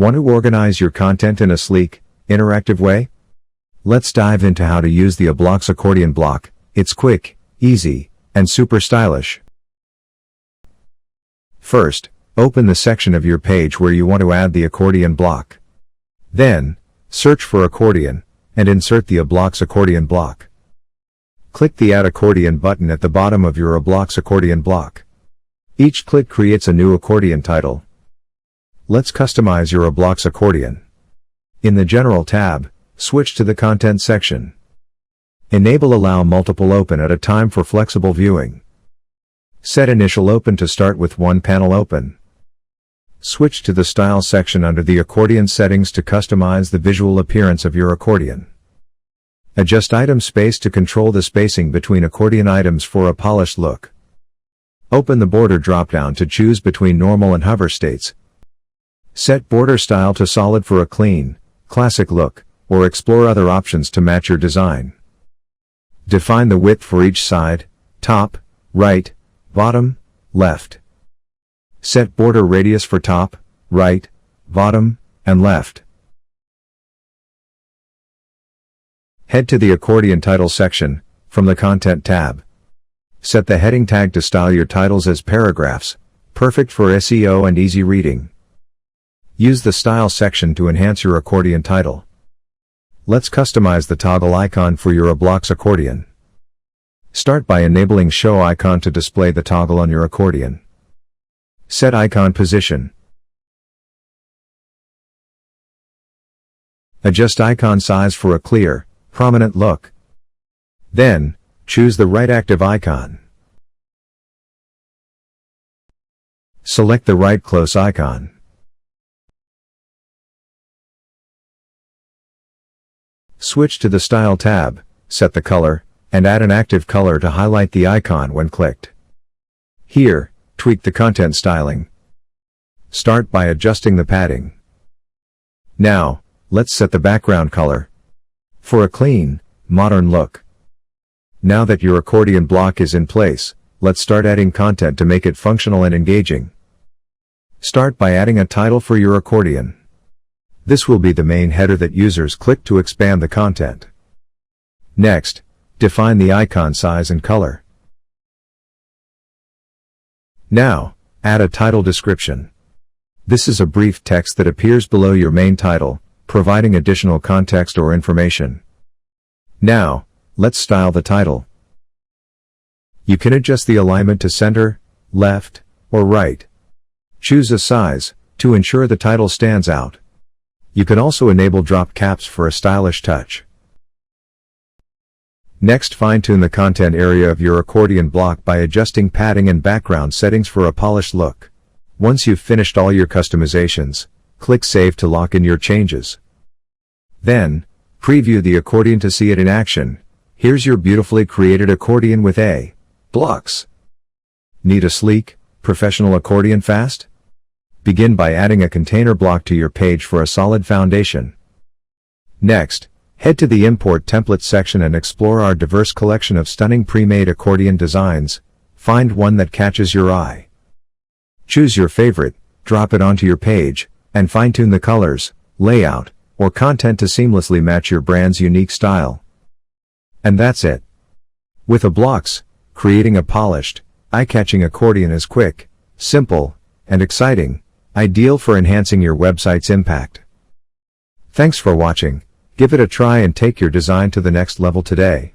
Want to organize your content in a sleek, interactive way? Let's dive into how to use the aBlocks accordion block. It's quick, easy, and super stylish. First, open the section of your page where you want to add the accordion block. Then, search for accordion, and insert the aBlocks accordion block. Click the Add Accordion button at the bottom of your aBlocks accordion block. Each click creates a new accordion title. Let's customize your aBlocks accordion. In the General tab, switch to the Content section. Enable Allow Multiple Open at a time for flexible viewing. Set Initial Open to start with one panel open. Switch to the Style section under the accordion settings to customize the visual appearance of your accordion. Adjust item space to control the spacing between accordion items for a polished look. Open the border drop-down to choose between normal and hover states. Set border style to solid for a clean, classic look, or explore other options to match your design. Define the width for each side, top, right, bottom, left. Set border radius for top, right, bottom, and left. Head to the accordion title section, from the Content tab. Set the heading tag to style your titles as paragraphs, perfect for SEO and easy reading. Use the Style section to enhance your accordion title. Let's customize the toggle icon for your aBlocks accordion. Start by enabling Show Icon to display the toggle on your accordion. Set icon position. Adjust icon size for a clear, prominent look. Then, choose the right active icon. Select the right close icon. Switch to the Style tab, set the color, and add an active color to highlight the icon when clicked. Here, tweak the content styling. Start by adjusting the padding. Now, let's set the background color for a clean, modern look. Now that your accordion block is in place, let's start adding content to make it functional and engaging. Start by adding a title for your accordion. This will be the main header that users click to expand the content. Next, define the icon size and color. Now, add a title description. This is a brief text that appears below your main title, providing additional context or information. Now, let's style the title. You can adjust the alignment to center, left, or right. Choose a size, to ensure the title stands out. You can also enable drop caps for a stylish touch. Next, fine-tune the content area of your accordion block by adjusting padding and background settings for a polished look. Once you've finished all your customizations, click Save to lock in your changes. Then, preview the accordion to see it in action. Here's your beautifully created accordion with aBlocks. Need a sleek, professional accordion fast? Begin by adding a container block to your page for a solid foundation. Next, head to the Import Templates section and explore our diverse collection of stunning pre-made accordion designs. Find one that catches your eye. Choose your favorite, drop it onto your page, and fine-tune the colors, layout, or content to seamlessly match your brand's unique style. And that's it. With aBlocks, creating a polished, eye-catching accordion is quick, simple, and exciting, ideal for enhancing your website's impact. Thanks for watching. Give it a try and take your design to the next level today.